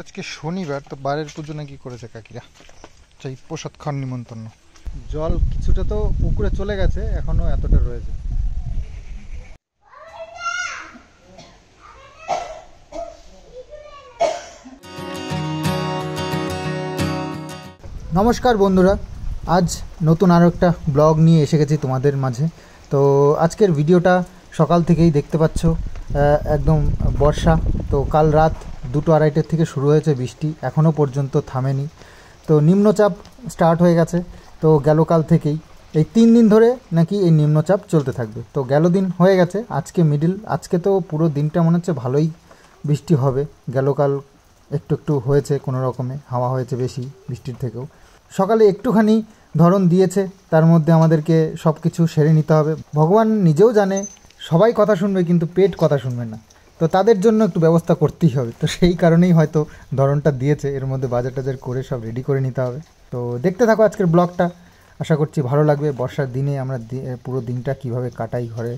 আজকে শনিবার, তো বারের পুজো নাকি করেছে কাকিরা, চাই প্রসাদ খাওয়ার নিমন্ত্রণ। জল কিছুটা তো পুকুরে চলে গেছে, এখনো এতটা রয়েছে। নমস্কার বন্ধুরা, আজ নতুন আরও একটা ব্লগ নিয়ে এসে গেছি তোমাদের মাঝে। তো আজকের ভিডিওটা সকাল থেকেই দেখতে পাচ্ছ, একদম বর্ষা। তো কাল রাত 2-2:30 থেকে শুরু হয়েছে বৃষ্টি, এখনও পর্যন্ত থামেনি। তো নিম্নচাপ স্টার্ট হয়ে গেছে, তো গেল কাল থেকেই এই 3 দিন ধরে নাকি এই নিম্নচাপ চলতে থাকবে। তো গেল দিন হয়ে গেছে, আজকে মিডিল, আজকে তো পুরো দিনটা মনে হচ্ছে ভালোই বৃষ্টি হবে। গেল কাল একটু একটু হয়েছে, কোনো রকমে হাওয়া হয়েছে বেশি বৃষ্টির থেকেও। সকালে একটুখানি ধরন দিয়েছে, তার মধ্যে আমাদেরকে সব কিছু সেরে নিতে হবে। ভগবান নিজেও জানে সবাই কথা শুনবে, কিন্তু পেট কথা শুনবে না, তো তাদের জন্য একটু ব্যবস্থা করতেই হবে। তো সেই কারণেই হয়তো ধরনটা দিয়েছে, এর মধ্যে বাজার টাজার করে সব রেডি করে নিতে হবে। তো দেখতে থাকো আজকের ব্লগটা, আশা করছি ভালো লাগবে। বর্ষার দিনে আমরা পুরো দিনটা কিভাবে কাটাই ঘরে।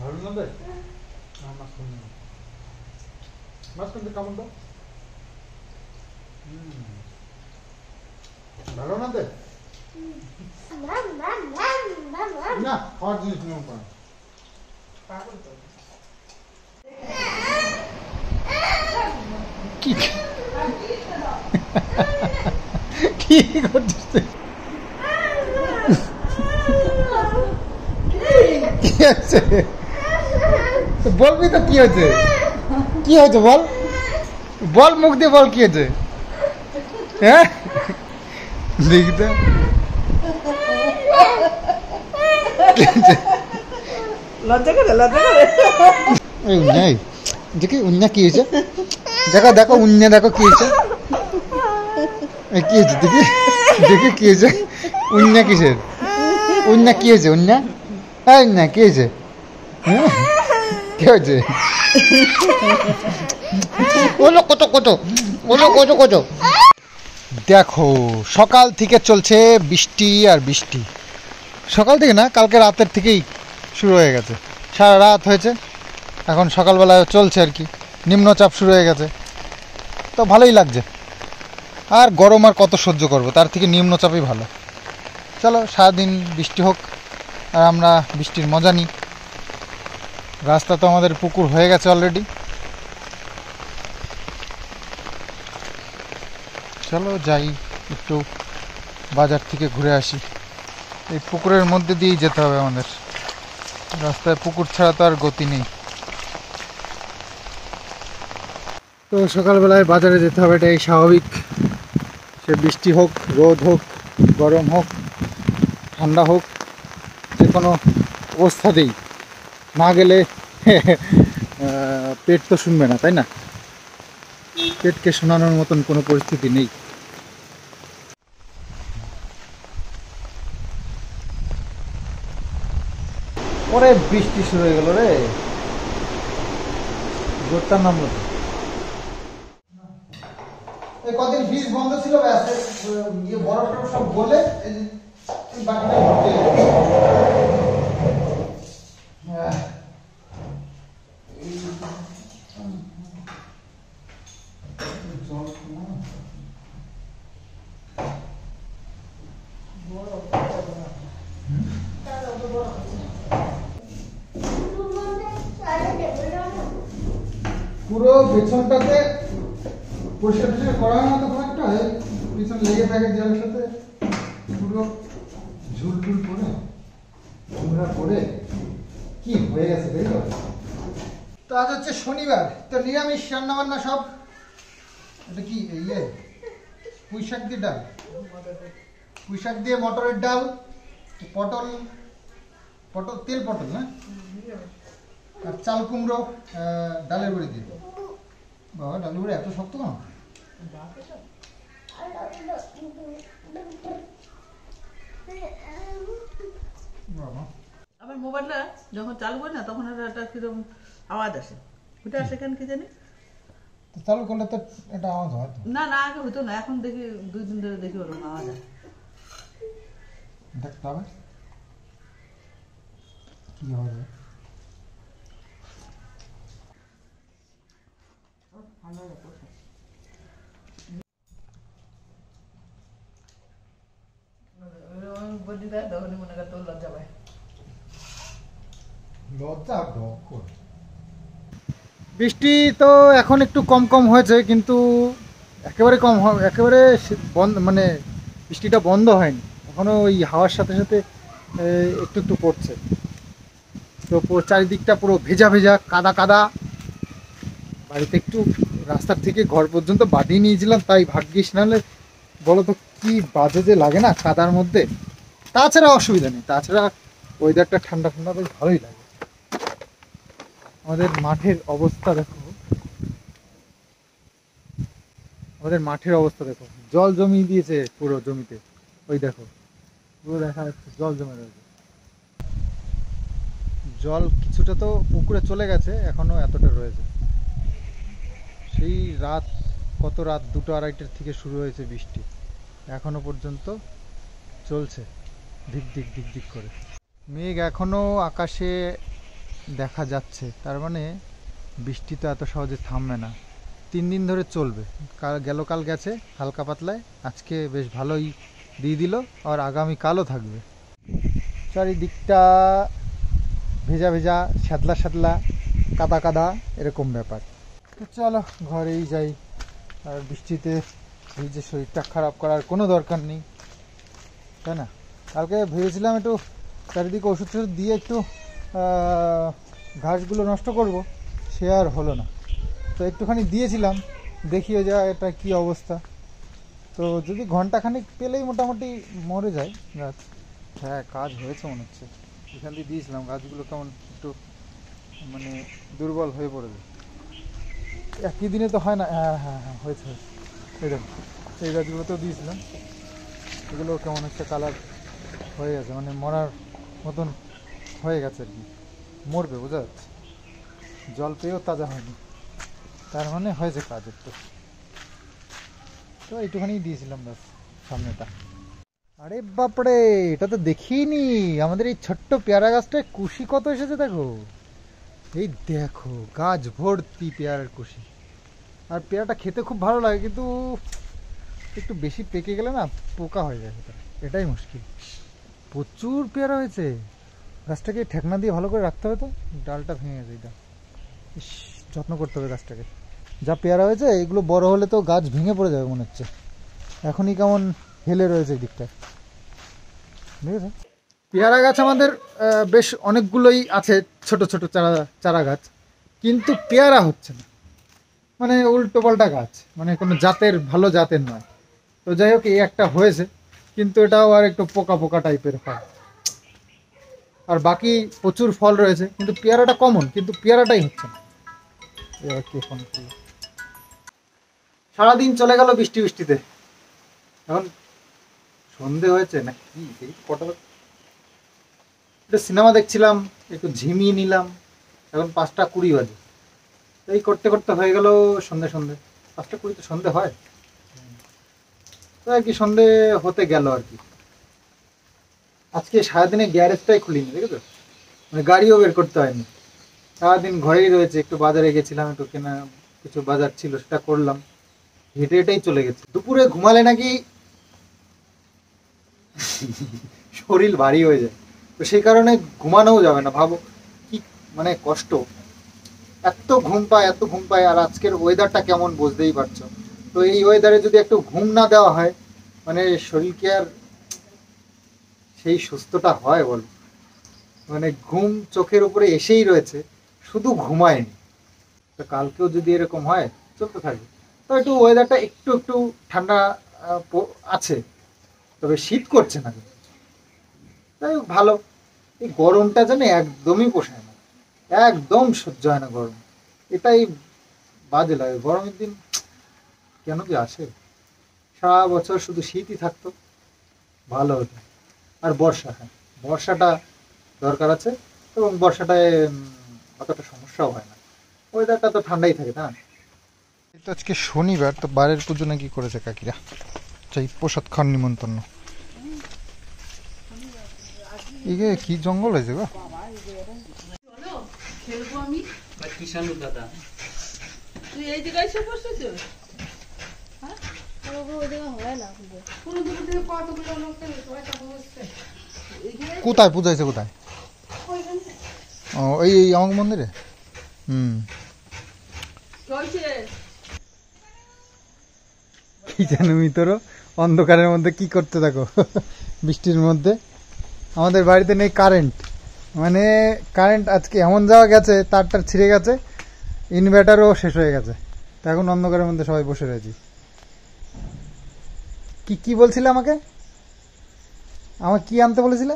ভালো লাগবে? মাছ কিন্তু কেমন তো ভালো না দে না, খাওয়ার জিনিস নিয়ম করেন। কি কি করছিস তুই? কি আছে বলবি তো? কি হয়েছে? কি হয়েছে বল, বল, মুখ দিয়ে বল কি হয়েছে। হ্যাঁ দেখি তো লজ্জা করে লজ্জা করে দেখি উন্না কি হয়েছে, দেখো দেখো উন্না, দেখো কি হয়েছে, কি হয়েছে দেখি, দেখি কি হয়েছে। উন্না কিসের উন্না? কি হয়েছে উন্না? এই না কি হয়েছে? কি হয়েছে? ওলো কত কত, ওলো কত কত। দেখো সকাল থেকে চলছে বৃষ্টি আর বৃষ্টি। সকাল থেকে না, কালকে রাতের থেকেই শুরু হয়ে গেছে, সারা রাত হয়েছে, এখন সকালবেলায় চলছে আর কি। নিম্নচাপ শুরু হয়ে গেছে, তো ভালোই লাগছে। আর গরম আর কত সহ্য করবো, তার থেকে নিম্নচাপই ভালো। চলো সারাদিন বৃষ্টি হোক আর আমরা বৃষ্টির মজা নিই। রাস্তা তো আমাদের পুকুর হয়ে গেছে অলরেডি। চলো যাই একটু বাজার থেকে ঘুরে আসি। এই পুকুরের মধ্যে দিয়েই যেতে হবে আমাদের, রাস্তায় পুকুর ছাড়া তো আর গতি নেই। তো সকালবেলায় বাজারে যেতে হবে, এটাই স্বাভাবিক। সে বৃষ্টি হোক, রোদ হোক, গরম হোক, ঠান্ডা হোক, যে কোনো অবস্থাতেই না গেলে পেট তো শুনবে না, তাই না? পেটকে শোনানোর মতন কোনো পরিস্থিতি নেই। পরে বৃষ্টি শুরু হয়ে গেল রে, জোরটার নামলো। কদিন ফ্রিজ বন্ধ ছিল, বরফ টরফ সব বলে বাকিটা ভর্তি হয়ে গেছে। পুরো পেছনটাতে পরিষ্কার টরিষ্কার করা হয় না তো, একটা পিছন লেগে থাকে জলের সাথে, পুরো ঝুল টুল পরে ঝুমরা পরে কি হয়ে গেছে দেখো। তো আজ হচ্ছে শনিবার, তো নিরামিষ রান্না বান্না সব। এটা কি ইয়ে পুঁই শাক দিয়ে ডাল, পুঁই শাক দিয়ে মটরের ডাল, পটল, পটল তেল পটল না, আর চাল কুমড়ো ডালের বড়ি দিয়ে। বাবা ডালের বড়ি এত শক্ত কেন? বাবা আমার মোবাইলটা যখন চালু করি না তখন একটা কিরকম আওয়াজ আসে, ওটা আসে কেন কি জানি। তো চালু করলে তো এটা আওয়াজ হয় তো। না না, আগে হতো না, এখন দেখি 2 দিন ধরে দেখি ওরকম আওয়াজ আসে। দেখতে হবে কি হবে। বলছি তাই তখনই মনে করতো লজ্জা পায়। লজ্জা বৃষ্টি তো এখন একটু কম কম হয়েছে, কিন্তু একেবারে কম একেবারে বন্ধ মানে বৃষ্টিটা বন্ধ হয়নি এখনো, ওই হাওয়ার সাথে সাথে একটু একটু পড়ছে। তো চারিদিকটা পুরো ভেজা ভেজা কাদা কাদা। বাড়িতে একটু রাস্তার থেকে ঘর পর্যন্ত বাড়িয়ে নিয়েছিলাম, তাই ভাগ্যিস, নাহলে বলো তো কি বাজে যে লাগে না কাদার মধ্যে। তাছাড়া অসুবিধা নেই, তাছাড়া ওয়েদারটা ঠান্ডা ঠান্ডা বেশ ভালোই লাগে। আমাদের মাঠের অবস্থা দেখো, আমাদের মাঠের অবস্থা দেখো, জল জমিয়ে দিয়েছে পুরো জমিতে। ওই দেখো পুরো দেখা যাচ্ছে জল জমে রয়েছে। জল কিছুটা তো পুকুরে চলে গেছে, এখনো এতটা রয়েছে। সেই রাত, কত রাত 2টা-2:30টার থেকে শুরু হয়েছে বৃষ্টি, এখনো পর্যন্ত চলছে ধিক ধিক ধিক ধিক করে। মেঘ এখনো আকাশে দেখা যাচ্ছে, তার মানে বৃষ্টি তো এত সহজে থামবে না, 3 দিন ধরে চলবে। কাল গেছে হালকা পাতলায়, আজকে বেশ ভালোই দিয়ে দিল, আর আগামীকালও থাকবে। চারিদিকটা ভেজা ভেজা, শ্যাদলা শ্যাদলা, কাদা কাদা, এরকম ব্যাপার। তো চলো ঘরেই যাই, আর বৃষ্টিতে ভিজে শরীরটা খারাপ করার কোনো দরকার নেই, তাই না? কালকে ভেবেছিলাম একটু চারিদিকে ওষুধ টষুধ দিয়ে একটু ঘাসগুলো নষ্ট করব, সে আর হলো না। তো একটুখানি দিয়েছিলাম, দেখিও যা এটা কি অবস্থা। তো যদি ঘন্টাখানিক পেলেই মোটামুটি মরে যায় গাছ। হ্যাঁ, কাজ হয়েছে মনে হচ্ছে। এখান দিয়ে দিয়েছিলাম, গাছগুলো কেমন একটু মানে দুর্বল হয়ে পড়েছে। একই দিনে তো হয় না। হ্যাঁ হ্যাঁ হ্যাঁ, হয়েছে হয়েছে। এই দেখো, এই গাছগুলোতেও দিয়েছিলাম, এগুলো কেমন একটা কালার হয়ে গেছে, মানে মরার মতন হয়ে গেছে আর কি, মরবে বোঝা যাচ্ছে। জল পেয়েও তাজা হয়নি, তার মানে হয়েছে কাজ একটু। তো এইটুখানি দিয়েছিলাম ব্যাস, সামনেটা। আরে বাপরে, এটা তো দেখিনি। আমাদের এই ছোট্ট পেয়ারা গাছটায় কুশি কত এসেছে দেখো। এই দেখো, গাছ ভর্তি পেয়ারার কুশি। আর পেয়ারাটা খেতে খুব ভালো লাগে, কিন্তু একটু বেশি পেকে গেলে না পোকা হয়ে যায়, এটাই মুশকিল। প্রচুর পেয়ারা হয়েছে, গাছটাকে ঠেকনা দিয়ে ভালো করে রাখতে হবে। তো ডালটা ভেঙে গেছে, এটা ইস, যত্ন করতে হবে গাছটাকে। যা পেয়ারা হয়েছে এগুলো বড় হলে তো গাছ ভেঙে পড়ে যাবে মনে হচ্ছে, এখনই কেমন হেলে রয়েছে এই দিকটায়, বুঝেছো? পেয়ারা গাছ আমাদের বেশ অনেকগুলোই আছে, ছোট ছোট চারা গাছ, কিন্তু পেয়ারা হচ্ছে না, মানে উল্টো পাল্টা গাছ, মানে কোনো জাতের ভালো জাতের নয়। তো যাই হোক, এই একটা হয়েছে, কিন্তু এটাও আর একটু পোকা পোকা টাইপের হয়। আর বাকি প্রচুর ফল রয়েছে, কিন্তু পেয়ারাটা কমন, কিন্তু পেয়ারাটাই হচ্ছে না। এবার কি ফোন করলো, সারাদিন চলে গেল বৃষ্টি বৃষ্টিতে। এখন সন্ধে হয়েছে না কি, কটা একটু সিনেমা দেখছিলাম, একটু ঝিমিয়ে নিলাম, এখন 5টা 20 বাজে। এই করতে করতে হয়ে গেল সন্ধে সন্ধে। 5টা 20 তো সন্ধে হয়, তো আর কি সন্ধে হতে গেল আর কি। আজকে সারাদিনে গ্যারেজটাই খুলিনি, দেখেছো, মানে গাড়িও বের করতে হয়নি, সারাদিন ঘরেই রয়েছে। একটু বাজারে গেছিলাম, একটু কেনা কিছু বাজার ছিল, সেটা করলাম, হেঁটে হেঁটেই চলে গেছে। দুপুরে ঘুমালে নাকি শরীর ভারী হয়ে যায়, তো সেই কারণে ঘুমানোও যাবে না। ভাবো কি মানে কষ্ট, এত ঘুম পায় এত ঘুম পায়। আর আজকের ওয়েদারটা কেমন বুঝতেই পারছো। তো এই ওয়েদারে যদি একটু ঘুম না দেওয়া হয়, মানে শরীরকে আর সেই সুস্থটা হয় বল? মানে ঘুম চোখের উপরে এসেই রয়েছে, শুধু ঘুমায়নি। তো কালকেও যদি এরকম হয়, চলতে থাকবে। তো একটু ওয়েদারটা একটু একটু ঠান্ডা আছে, তবে শীত করছে না, তাই ভালো। এই গরমটা যেন একদমই পোষায় না, একদম সহ্য হয় না গরম, এটাই বাজে লাগে। গরমের দিন কেন কি আসে? সারা বছর শুধু শীতই থাকতো, ভালো হতো। আর বর্ষা, হ্যাঁ বর্ষাটা দরকার আছে, এবং বর্ষাটায় অতটা সমস্যাও হয় না, ওয়েদারটা তো ঠান্ডাই থাকে না। তো আজকে শনিবার, তো বারের পুজো নাকি করেছে কাকিরা, চাই প্রসাদ খান নিমন্ত্রণ। এগে কি জঙ্গল হয়েছে গো। খেলবো আমি। কিষাণু দাদা তুই এই জায়গায় এসে বসেছিস? কোথায় পূজা হয়েছে, কোথায়? ও এই আমার মন্দিরে। কি জানো মিতরো, অন্ধকারের মধ্যে কি করতে থাকো বৃষ্টির মধ্যে। আমাদের বাড়িতে নেই কারেন্ট, মানে কারেন্ট আজকে এমন যাওয়া গেছে, তারটার ছিঁড়ে গেছে, ইনভার্টারও শেষ হয়ে গেছে, তো এখন অন্ধকারের মধ্যে সবাই বসে রয়েছি। কি কি বলছিলে আমাকে? আমার কি আনতে বলেছিলে?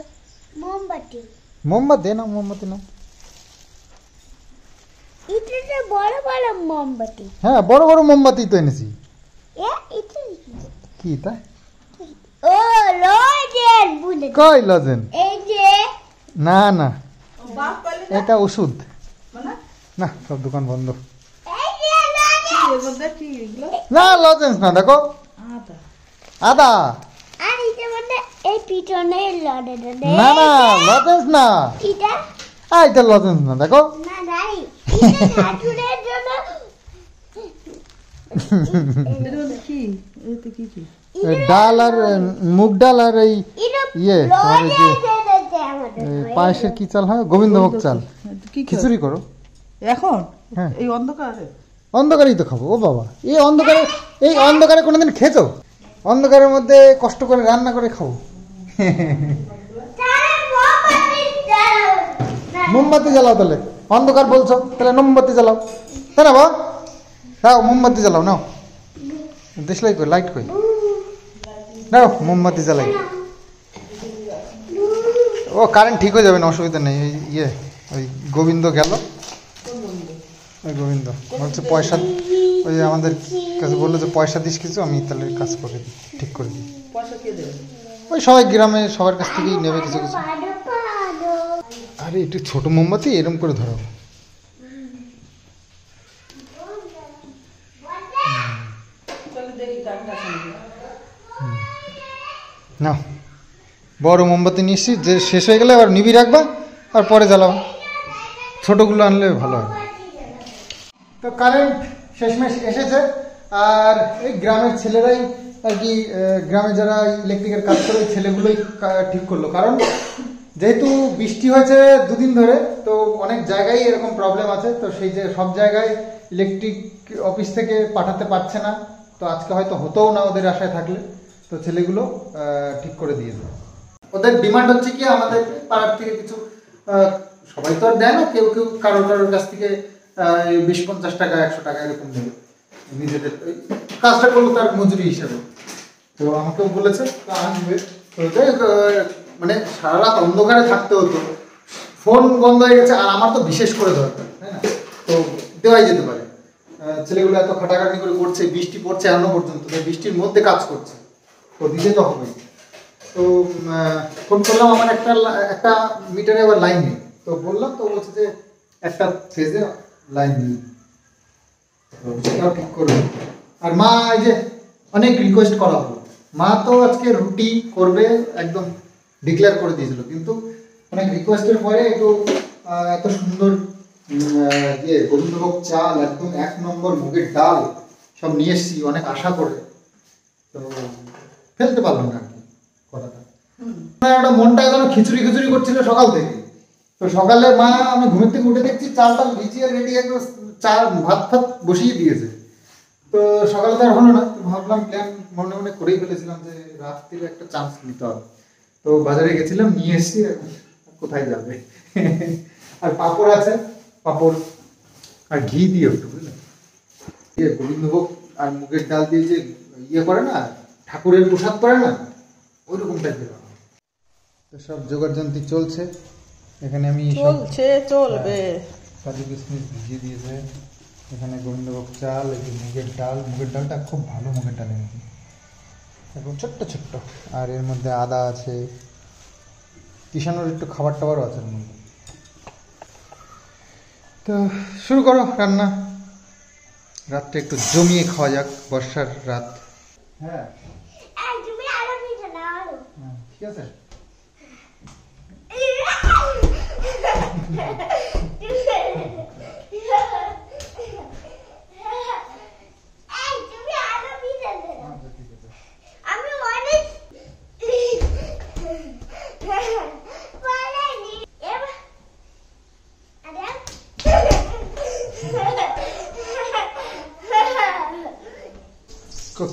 মোমবাতি। মোমবাতি না, মোমবাতি না, এটা বড় বড় মোমবাতি। হ্যাঁ বড় বড় মোমবাতি তো এনেছি। এটা কি তা? ও লজেন বুঝলে? কই লজেন? এই যে না না, বাপ পালে এটা ওষুধ না, না, সব দোকান বন্ধ। এই যে লজেন। এর মধ্যে কি এগুলো? না লজেন্স না, দেখো আদা। আদা। আর এটা মানে এই পিছনে লজেন। না না লজেন্স না, এটা এটা লজেন্স না, দেখো। না নাই। এটা ঠাকুরের জন্য। এর মধ্যে কি? এতে কি কি? এই ডাল আর মুগ ডাল আর এই এটা ইয়ে তোমার এই যে লজেন পায়েসের কি চাল হয়, গোবিন্দভোগ চাল, কি খিচুড়ি করো এখন? হ্যাঁ। এই অন্ধকারে? অন্ধকারেই তো খাবো। ও বাবা, এই অন্ধকারে, এই অন্ধকারে কোনোদিন খেয়েছো? অন্ধকারের মধ্যে কষ্ট করে রান্না করে খাবো। মোমবাতি জ্বালাও তাহলে, অন্ধকার বলছো তাহলে মোমবাতি জ্বালাও, তাই না বাবা? দাও মোমবাতি জ্বালাও, নাও দেশলাই কই, লাইট কই, নাও মোমবাতি জ্বালাই। ও কারেন্ট ঠিক হয়ে যাবে না, অসুবিধা নেই। ওই ইয়ে ওই গোবিন্দ গেল, ওই গোবিন্দ বলছে পয়সা, ওই আমাদের কাছে বললো যে পয়সা দিস কিছু, আমি তাহলে কাজ করে দিই, ঠিক করে দিই। পয়সা কে দেবে? ওই সবাই গ্রামে সবার কাছ থেকেই নেবে কিছু কিছু। আরে একটু ছোট মোমবাতি এরকম করে ধরো। চলে দেখি কারেন্ট আসে নাকি। না বড় মোমবাতি নিচ্ছি, যে শেষ হয়ে গেলে আবার নিবি রাখবা আর পরে জ্বালাও, ছোটগুলো আনলে ভালো হয়। তো কারেন্ট শেষমেশ এসেছে, আর এই গ্রামের ছেলেরাই আর কি, গ্রামে যারা ইলেকট্রিকের কাজ করে ওই ছেলেগুলোই ঠিক করলো। কারণ যেহেতু বৃষ্টি হয়েছে দুদিন ধরে, তো অনেক জায়গায় এরকম প্রবলেম আছে, তো সেই যে সব জায়গায় ইলেকট্রিক অফিস থেকে পাঠাতে পারছে না, তো আজকে হয়তো হতেও না ওদের আশায় থাকলে, তো ছেলেগুলো ঠিক করে দিয়েছে। ওদের ডিমান্ড হচ্ছে কি, আমাদের পাড়ার থেকে কিছু, সবাই তো আর দেয় না, কেউ কেউ কারোর কারোর কাছ থেকে 20-50 টাকা 100 টাকা এরকম দেবে, নিজেদের কাজটা করলো তার মজুরি হিসেবে। তো আমাকেও বলেছে আনবে, তো মানে সারা রাত অন্ধকারে থাকতে হতো, ফোন বন্ধ হয়ে গেছে, আর আমার তো বিশেষ করে দরকার, তাই না? তো দেওয়াই যেতে পারে, ছেলেগুলো এত খাটাখাটি করে করছে, বৃষ্টি পড়ছে এখনো পর্যন্ত, বৃষ্টির মধ্যে কাজ করছে, তো দিতে তো হবেই। তো ফোন করলাম, আমার একটা মিটারে আবার লাইন নেই, তো বললাম, তো বলছে যে একটা ফেজে লাইন নেই, তো সেটাও ঠিক করবে। আর মা এই যে অনেক রিকোয়েস্ট করা হলো, মা তো আজকে রুটি করবে একদম ডিক্লেয়ার করে দিয়েছিল, কিন্তু অনেক রিকোয়েস্টের পরে একটু এত সুন্দর ইয়ে গোবিন্দভোগ চাল, একদম 1 নম্বর মুগের ডাল সব নিয়ে এসেছি অনেক আশা করে, তো ফেলতে পারলাম না আর কি কথাটা। একটা মনটা যেন খিচুড়ি খিচুড়ি করছিল সকাল থেকে। তো সকালে মা, আমি ঘুমের থেকে উঠে দেখছি চালটা ভিজিয়ে রেডি, একদম চাল ভাত ফাত বসিয়ে দিয়েছে। তো সকালে তো আর হলো না, ভাবলাম প্ল্যান মনে মনে করেই ফেলেছিলাম যে রাত্রির একটা চান্স নিতে হবে। তো বাজারে গেছিলাম, নিয়ে এসেছি, কোথায় যাবে। আর পাঁপড় আছে, পাঁপড় আর ঘি দিয়ে একটু, বুঝলেন, ইয়ে গোবিন্দভোগ আর মুগের ডাল দিয়ে যে ইয়ে করে না, ঠাকুরের প্রসাদ করে না, ওই রকম টাইপের। তো সব জোগাড়যন্ত্রী চলছে এখানে। আমি চলবে কাজু কিশমিশ ভিজিয়ে দিয়েছে, এখানে গোবিন্দভোগ চাল, এই যে মুগের ডাল, মুগের ডালটা খুব ভালো মুগের ডাল এনেছি, এখন ছোট্ট ছোট্ট, আর এর মধ্যে আদা আছে, কিষানোর একটু খাবার টাবারও আছে এর মধ্যে। তো শুরু করো রান্না, রাতটা একটু জমিয়ে খাওয়া যাক, বর্ষার রাত। হ্যাঁ তুমি আরো পিঠে নাও আরো। ঠিক আছে। তুমি আরো পিঠে দাও। আমি অনেক পালাইনি এবার আরে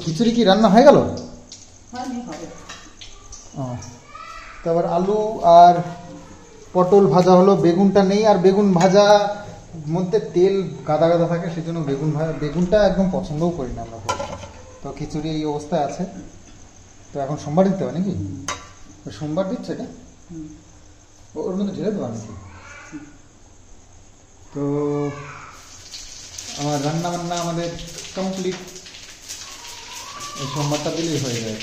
খিচুড়ি কি রান্না হয়ে গেল? হয়নি, হবে। তো আবার আলু আর পটল ভাজা হলো, বেগুনটা নেই, আর বেগুন ভাজা মধ্যে তেল গাদা গাদা থাকে, সেই জন্য বেগুনটা একদম পছন্দও করি না আমরা। তো খিচুড়ি এই অবস্থায় আছে। তো এখন সোমবার দিতে হবে নাকি? সোমবার দিচ্ছে এটা, ওর মধ্যে ঢেলে দেওয়া নাকি? তো আমার রান্না বান্না আমাদের কমপ্লিট, এই সোমবারটা দিলেই হয়ে যায়।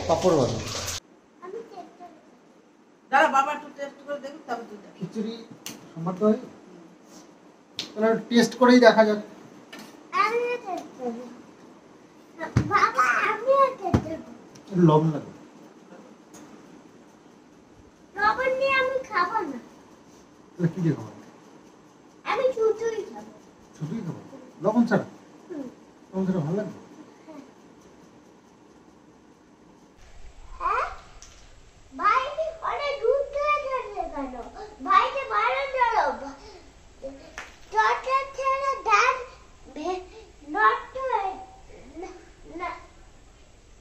পাপড় ভাজা, আমি চেষ্টা দাঁড়া, বাবা একটু টেস্ট করে দেখি, তারপর তুই দেখ। খিচুড়ি সোমবার তো হয়, তাহলে টেস্ট করেই দেখা যাক। আমি চেষ্টা করব বাবা আমিও চেষ্টা করব লবণ লাগে, লবণ নিয়ে আমি খাবো না তাহলে কি দিয়ে খাবো? আমি শুধুই খাবো শুধুই খাবো লবণ ছাড়া? হুম। লবণ ছাড়া ভালো লাগবে? হ্যাঁ বাইরে অনেক দূর থেকে গেছে কেন বাইরে বাইরে চলো চটা ছেড়ে ডান নট না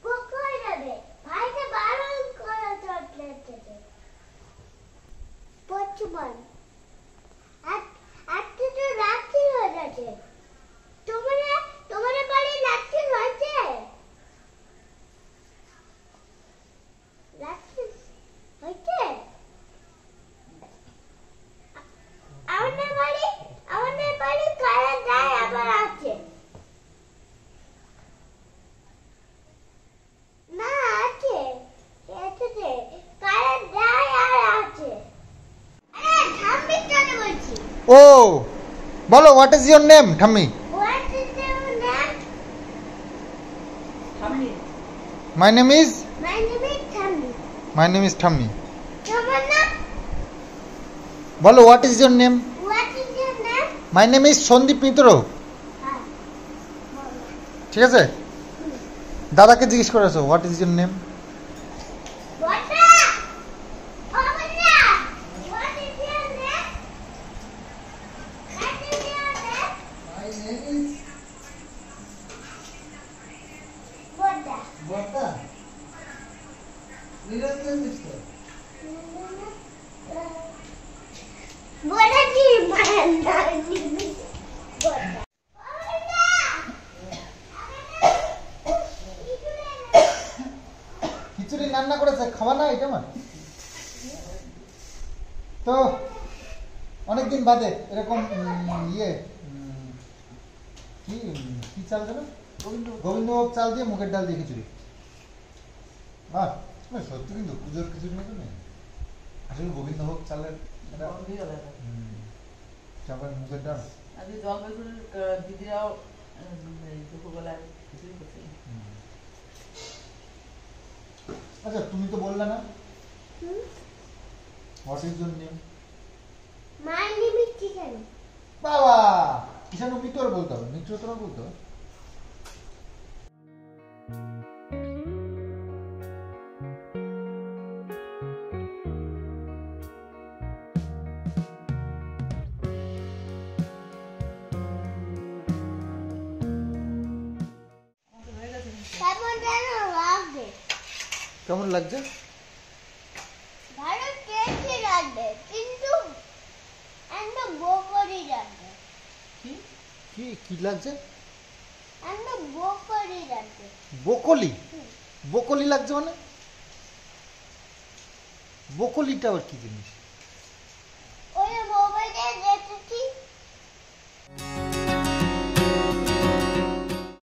কোকোই যাবে বাইরে বারণ করে চটলে থেকে পশ্চিমবঙ্গ আজকে তো রাত্রি হয়ে গেছে তোমার বাড়ি রাত্রি হয়েছে রাত্রি হয়েছে আমাদের বাড়ি কারা যায় আবার আছে না আছে এসেছে কারা যায় আর আছে আরে ঠাম্মি চলে বলছি ও বলো, হোয়াট ইজ ইয়োর নেম ঠাম্মি? What is your name? ঠাম্মি, my name is My name is Tammy. ঠাম্মি। তোমার নাম? বলো, what is your name? What is your name? My name is Sandeep Mitra. হ্যাঁ ঠিক আছে, দাদাকে জিজ্ঞেস করেছো হোয়াট ইজ ইয়োর নেম? বড়া ও বড়া What is your name? What is your name? My name is বড়া বর্তা নিরঞ্জন মিশ্র। বড়া কি মান্না বড়া খিচুড়ি রান্না করেছে, খাওয়া না এটা আমার। তো অনেকদিন বাদে এরকম ইয়ে কি চাল দেবে? গোবিন্দভোগ চাল দিয়ে মুগের ডাল দিয়ে খিচুড়ি। বাহ, সত্যি কিন্তু পুজোর খিচুড়ি মতো নেই আসলে, গোবিন্দভোগ চালের এটা দিয়ে গেল এটা। চাপের মুগের ডাল। আজকে জলপাইগুড়ির দিদিরাও এই দুপুরবেলায় খিচুড়ি করছিল। আচ্ছা, তুমি তো বললে না what is your name? My name is Chicken. বাবা, কিষানু মিত্র বলতে হবে, মিত্র তোমার বলতে হবে। হয়ে গেছে। কেমন যেন লাগবে কেমন লাগছে? ভালো টেস্টি লাগবে কিন্তু একদম বকরি লাগবে কি? কি কি লাগছে? একদম বকরি লাগবে বকলি? বকলি লাগছে মানে? বকলিটা আবার কি জিনিস?